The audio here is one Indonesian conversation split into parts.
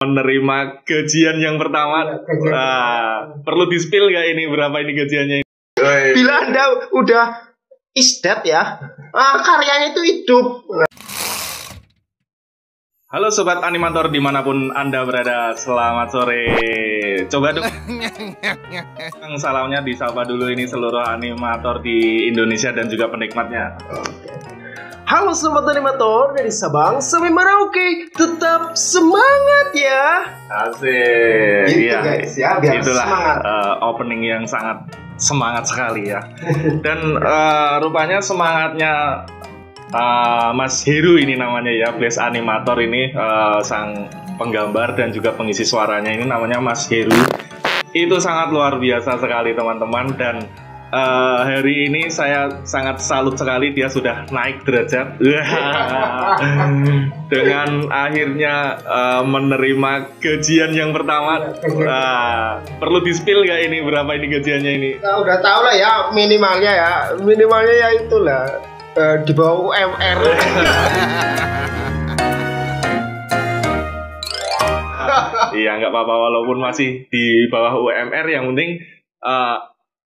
menerima gajian yang pertama. Perlu di-spill gak ini berapa ini gajiannya? Bila Anda udah isdat ya, karyanya itu hidup. Halo sobat animator dimanapun Anda berada, selamat sore. Coba dong salamnya disapa dulu ini seluruh animator di Indonesia dan juga penikmatnya. Halo sobat animator dari Sabang sampai Merauke, tetap semangat ya. Asik. Gitu guys ya, biar itulah semangat. Opening yang sangat semangat sekali ya. Dan rupanya semangatnya Mas Heru ini namanya ya, Blaze Animator ini, sang penggambar dan juga pengisi suaranya ini namanya Mas Heru. Itu sangat luar biasa sekali teman-teman, dan hari ini saya sangat salut sekali dia sudah naik derajat dengan akhirnya menerima gajian yang pertama. Perlu di-spill gak ini berapa ini gajiannya ini? Nah, udah tahu lah ya, minimalnya ya itulah di bawah UMR. Iya, nggak apa-apa walaupun masih di bawah UMR, yang penting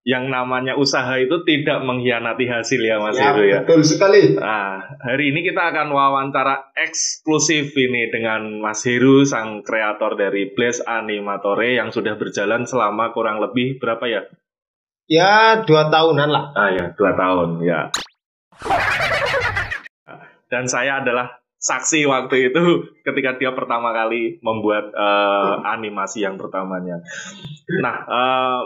yang namanya usaha itu tidak mengkhianati hasil ya Mas Heru ya. Betul sekali. Nah, hari ini kita akan wawancara eksklusif ini dengan Mas Heru, sang kreator dari Blaze Animatore yang sudah berjalan selama kurang lebih berapa ya? Ya 2 tahunan lah. Ya 2 tahun ya. Dan saya adalah saksi waktu itu ketika dia pertama kali membuat animasi yang pertamanya. Nah,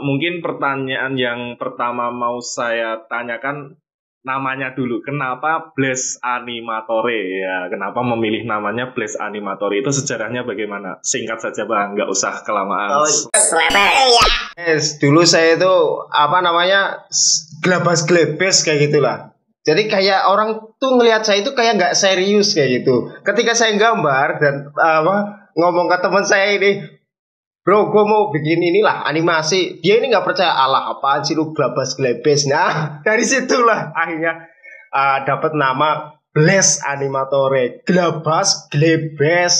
mungkin pertanyaan yang pertama mau saya tanyakan namanya dulu. Kenapa Blaze Animatore ya? Kenapa memilih namanya Blaze Animatore? Itu sejarahnya bagaimana? Singkat saja Bang, nggak usah kelamaan. Dulu saya itu gelabas-gelebes kayak gitulah. Jadi kayak orang tuh ngelihat saya itu kayak nggak serius kayak gitu. Ketika saya gambar dan ngomong ke teman saya ini, bro, gue mau bikin inilah animasi. Dia ini nggak percaya, alah apaan sih lu gelabas-gelebes. Nah dari situlah akhirnya dapat nama Blaze Animatore, gelabas-gelebes.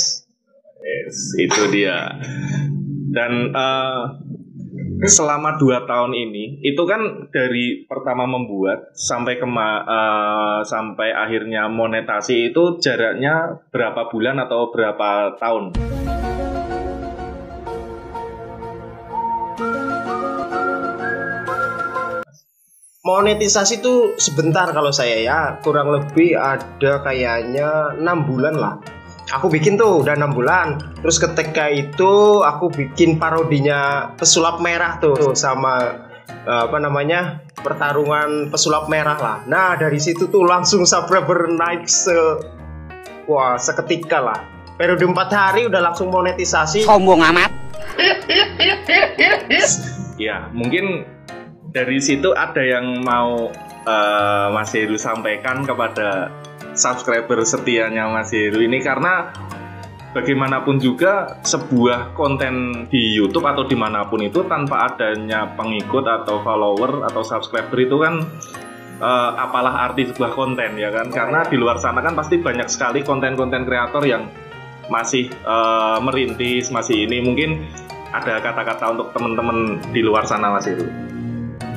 Yes, itu dia. Dan selama 2 tahun ini, itu kan dari pertama membuat sampai sampai akhirnya monetasi itu jaraknya berapa bulan atau berapa tahun? Monetisasi itu sebentar kalau saya ya, kurang lebih ada kayaknya 6 bulan lah. Aku bikin tuh udah 6 bulan. Terus ketika itu aku bikin parodinya pesulap merah tuh sama pertarungan pesulap merah lah. Nah dari situ tuh langsung subscriber naik seketika lah. Periode 4 hari udah langsung monetisasi. Sombong amat. Ya mungkin dari situ ada yang mau Mas Heru sampaikan kepada subscriber setianya Mas Heru ini, karena bagaimanapun juga sebuah konten di YouTube atau dimanapun itu tanpa adanya pengikut atau follower atau subscriber itu kan apalah arti sebuah konten ya kan? Karena di luar sana kan pasti banyak sekali konten-konten kreator yang masih merintis, masih ini. Mungkin ada kata-kata untuk teman-teman di luar sana Mas Heru.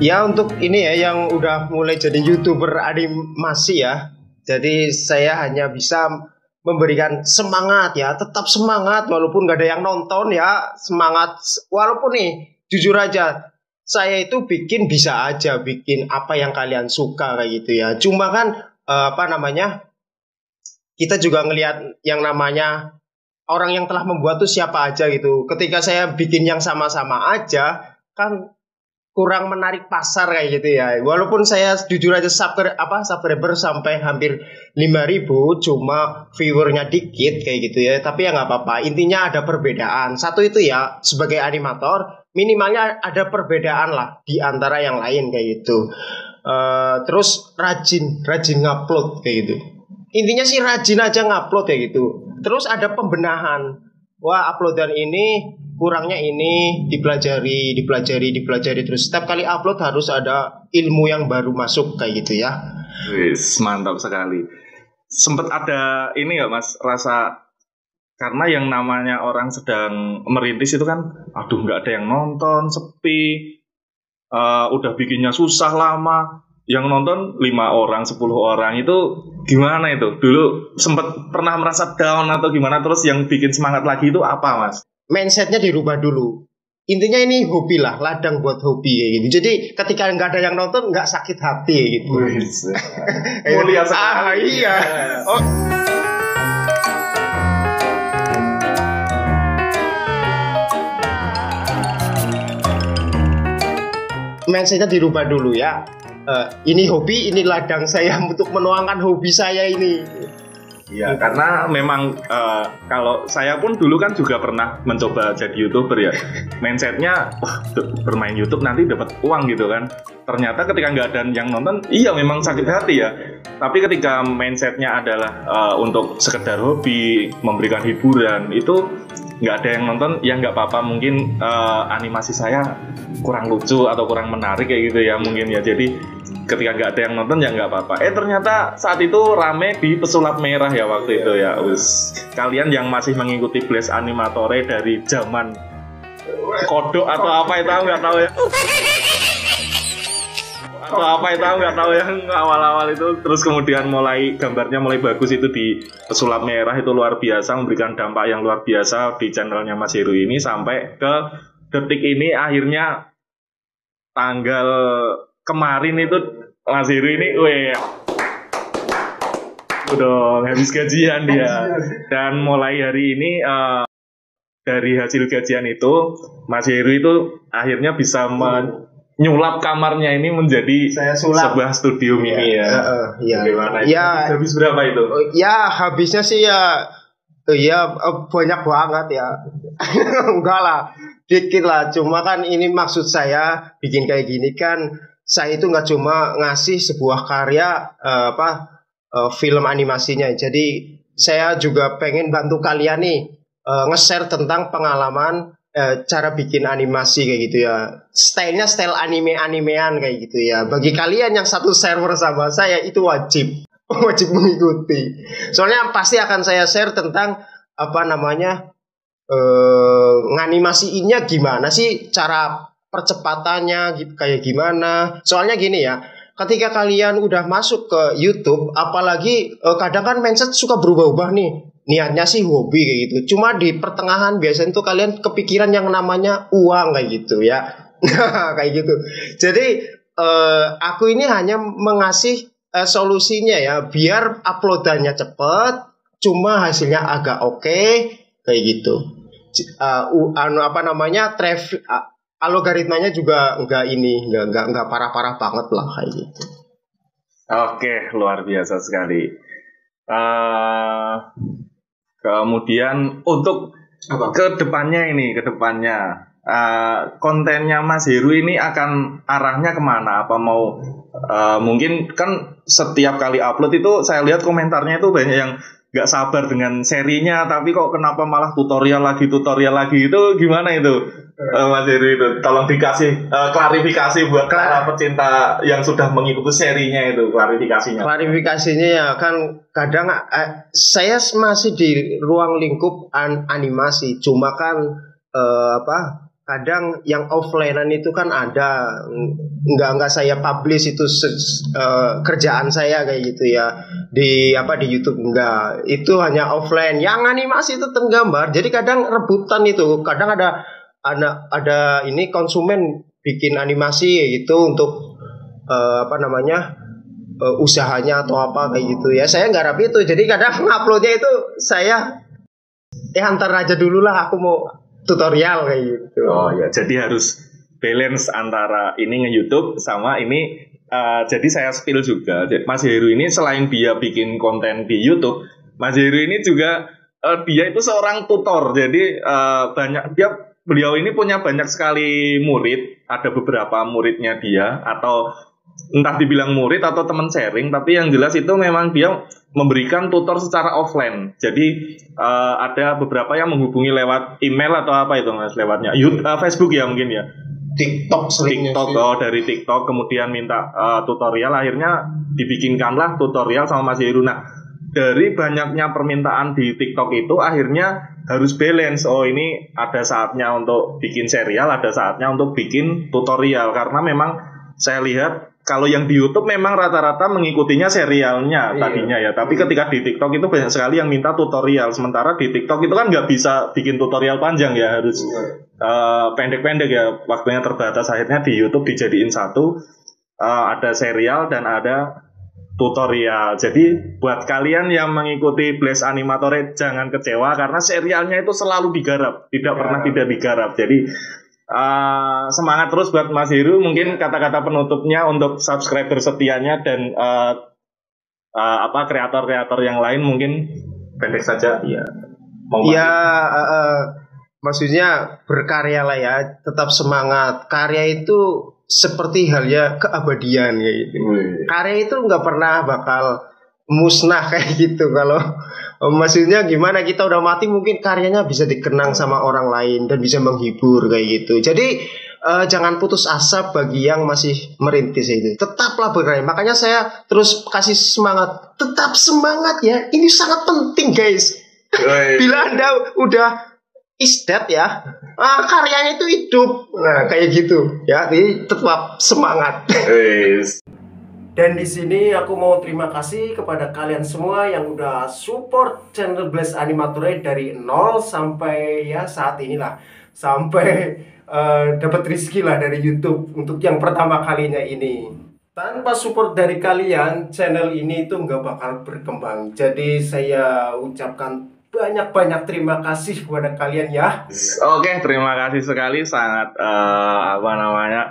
Ya untuk ini ya yang udah mulai jadi YouTuber animasi ya. Jadi saya hanya bisa memberikan semangat ya, tetap semangat walaupun gak ada yang nonton ya, semangat. Walaupun nih, jujur aja, saya itu bisa aja bikin apa yang kalian suka kayak gitu ya. Cuma kan kita juga ngelihat yang namanya orang yang telah membuat tuh siapa aja gitu. Ketika saya bikin yang sama-sama aja, kan kurang menarik pasar kayak gitu ya. Walaupun saya jujur aja subscriber sampai hampir 5.000, cuma viewernya dikit kayak gitu ya. Tapi ya nggak apa-apa. Intinya ada perbedaan. Satu itu ya, sebagai animator minimalnya ada perbedaan lah di antara yang lain kayak gitu. Terus rajin ngupload kayak gitu. Intinya sih rajin aja ngupload kayak gitu. Terus ada pembenahan. Wah, uploadan ini kurangnya ini, dipelajari terus. Setiap kali upload harus ada ilmu yang baru masuk kayak gitu ya. Wis, mantap sekali. Sempet ada ini nggak Mas, rasa karena yang namanya orang sedang merintis itu kan, aduh nggak ada yang nonton, sepi, udah bikinnya susah lama, yang nonton 5 orang, 10 orang, itu gimana itu? Dulu sempat pernah merasa down atau gimana, terus yang bikin semangat lagi itu apa, Mas? Mindsetnya dirubah dulu. Intinya ini hobi lah, ladang buat hobi kayak gitu. Jadi ketika nggak ada yang nonton, nggak sakit hati gitu. Mulia sekali. Iya. Oh. Mindsetnya dirubah dulu ya. Ini hobi, ini ladang saya untuk menuangkan hobi saya ini. Iya, karena memang kalau saya pun dulu kan juga pernah mencoba jadi YouTuber ya. Mindsetnya, wah, bermain YouTube nanti dapat uang gitu kan. Ternyata ketika nggak ada yang nonton, iya memang sakit hati ya. Tapi ketika mindsetnya adalah untuk sekedar hobi, memberikan hiburan, itu nggak ada yang nonton, ya nggak apa-apa. Mungkin animasi saya kurang lucu atau kurang menarik kayak gitu ya mungkin ya. Jadi ketika nggak ada yang nonton ya nggak apa-apa. Ternyata saat itu rame di Pesulap Merah ya waktu itu ya. Kalian yang masih mengikuti Blast Animatore dari zaman kodok atau apa itu nggak tahu ya. Atau apa itu nggak tahu yang awal-awal itu, terus kemudian gambarnya mulai bagus itu di Pesulap Merah, itu luar biasa, memberikan dampak yang luar biasa di channelnya Mas Heru ini sampai ke detik ini. Akhirnya tanggal kemarin itu Mas Heru ini udah habis gajian dia, dan mulai hari ini dari hasil gajian itu Mas Heru itu akhirnya bisa nyulap kamarnya ini menjadi sebuah studio mini ya. Iya. Gimana? Ya, habis berapa itu? Ya habisnya sih ya banyak banget ya. Enggak lah, dikit lah. Cuma kan ini maksud saya bikin kayak gini kan, saya itu nggak cuma ngasih sebuah karya film animasinya. Jadi saya juga pengen bantu kalian nih nge-share tentang pengalaman cara bikin animasi kayak gitu ya. Stylenya style anime-animean kayak gitu ya. Bagi kalian yang satu server sama saya itu wajib mengikuti. Soalnya pasti akan saya share tentang nganimasiinnya gimana sih, cara percepatannya gitu, kayak gimana. Soalnya gini ya, ketika kalian udah masuk ke YouTube, apalagi kadang kan mindset suka berubah-ubah nih. Niatnya sih hobi kayak gitu, cuma di pertengahan biasanya tuh kalian kepikiran yang namanya uang kayak gitu ya. Kayak gitu. Jadi aku ini hanya mengasih solusinya ya, biar uploadannya cepet, cuma hasilnya agak oke kayak gitu. Algoritmanya juga nggak parah-parah banget lah kayak gitu. Oke, luar biasa sekali. Kemudian untuk kedepannya kontennya Mas Heru ini akan arahnya kemana? Apa mau mungkin kan setiap kali upload itu saya lihat komentarnya itu banyak yang nggak sabar dengan serinya, tapi kok kenapa malah tutorial lagi itu gimana itu? Mas Heru itu tolong dikasih klarifikasi buat para pecinta yang sudah mengikuti serinya itu, klarifikasinya ya kan kadang saya masih di ruang lingkup animasi, cuma kan kadang yang offline-an itu kan ada, nggak saya publish itu kerjaan saya kayak gitu ya di YouTube, enggak, itu hanya offline. Yang animasi itu tenggambar, jadi kadang rebutan itu, kadang ada ini konsumen bikin animasi gitu untuk usahanya atau apa kayak gitu ya. Saya nggak rapi itu, jadi kadang uploadnya itu saya antar aja dulu lah, aku mau tutorial kayak gitu. Oh ya, jadi harus balance antara ini nge-YouTube sama ini. Jadi saya spill juga, Mas Heru ini selain dia bikin konten di YouTube, Mas Heru ini juga dia itu seorang tutor. Jadi beliau ini punya banyak sekali murid. Ada beberapa muridnya dia, atau entah dibilang murid atau teman sharing, tapi yang jelas itu memang dia memberikan tutor secara offline. Jadi ada beberapa yang menghubungi lewat email atau apa itu Mas, lewatnya Facebook ya mungkin ya, TikTok dari TikTok, kemudian minta tutorial, akhirnya dibikinkanlah tutorial sama Mas Heru. Nah, dari banyaknya permintaan di TikTok itu akhirnya harus balance. Oh, ini ada saatnya untuk bikin serial, ada saatnya untuk bikin tutorial. Karena memang saya lihat kalau yang di YouTube memang rata-rata mengikutinya serialnya tadinya ya. Tapi ketika di TikTok itu banyak sekali yang minta tutorial. Sementara di TikTok itu kan nggak bisa bikin tutorial panjang ya, harus pendek-pendek ya. Waktunya terbatas. Akhirnya di YouTube dijadiin satu, ada serial dan ada tutorial. Jadi buat kalian yang mengikuti Blast Animatore jangan kecewa karena serialnya itu selalu digarap, tidak pernah tidak digarap. Jadi semangat terus buat Mas Heru. Mungkin kata-kata penutupnya untuk subscriber setianya dan kreator-kreator yang lain mungkin pendek saja. Maksudnya berkarya lah ya, tetap semangat. Karya itu seperti halnya keabadian kayak gitu. Karya itu nggak pernah bakal musnah kayak gitu. Kalau maksudnya gimana, kita udah mati mungkin karyanya bisa dikenang sama orang lain dan bisa menghibur kayak gitu. Jadi jangan putus asa bagi yang masih merintis itu. Tetaplah berkarya. Makanya saya terus kasih semangat. Tetap semangat ya. Ini sangat penting guys. Bila Anda udah isdat ya, karyanya itu hidup. Nah kayak gitu ya. Jadi tetap semangat. Dan di sini aku mau terima kasih kepada kalian semua yang udah support channel Blast Animatore dari nol sampai ya saat inilah, sampai dapat rezeki lah dari YouTube untuk yang pertama kalinya ini. Tanpa support dari kalian, channel ini itu nggak bakal berkembang. Jadi saya ucapkan banyak-banyak terima kasih kepada kalian ya. Oke, terima kasih sekali, sangat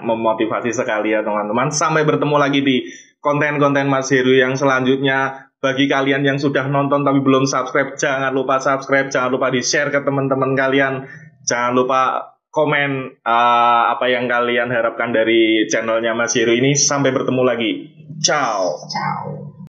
memotivasi sekali ya teman-teman. Sampai bertemu lagi di konten-konten Mas Heru yang selanjutnya. Bagi kalian yang sudah nonton tapi belum subscribe, jangan lupa subscribe, jangan lupa di-share ke teman-teman kalian, jangan lupa komen apa yang kalian harapkan dari channelnya Mas Heru ini. Sampai bertemu lagi. Ciao.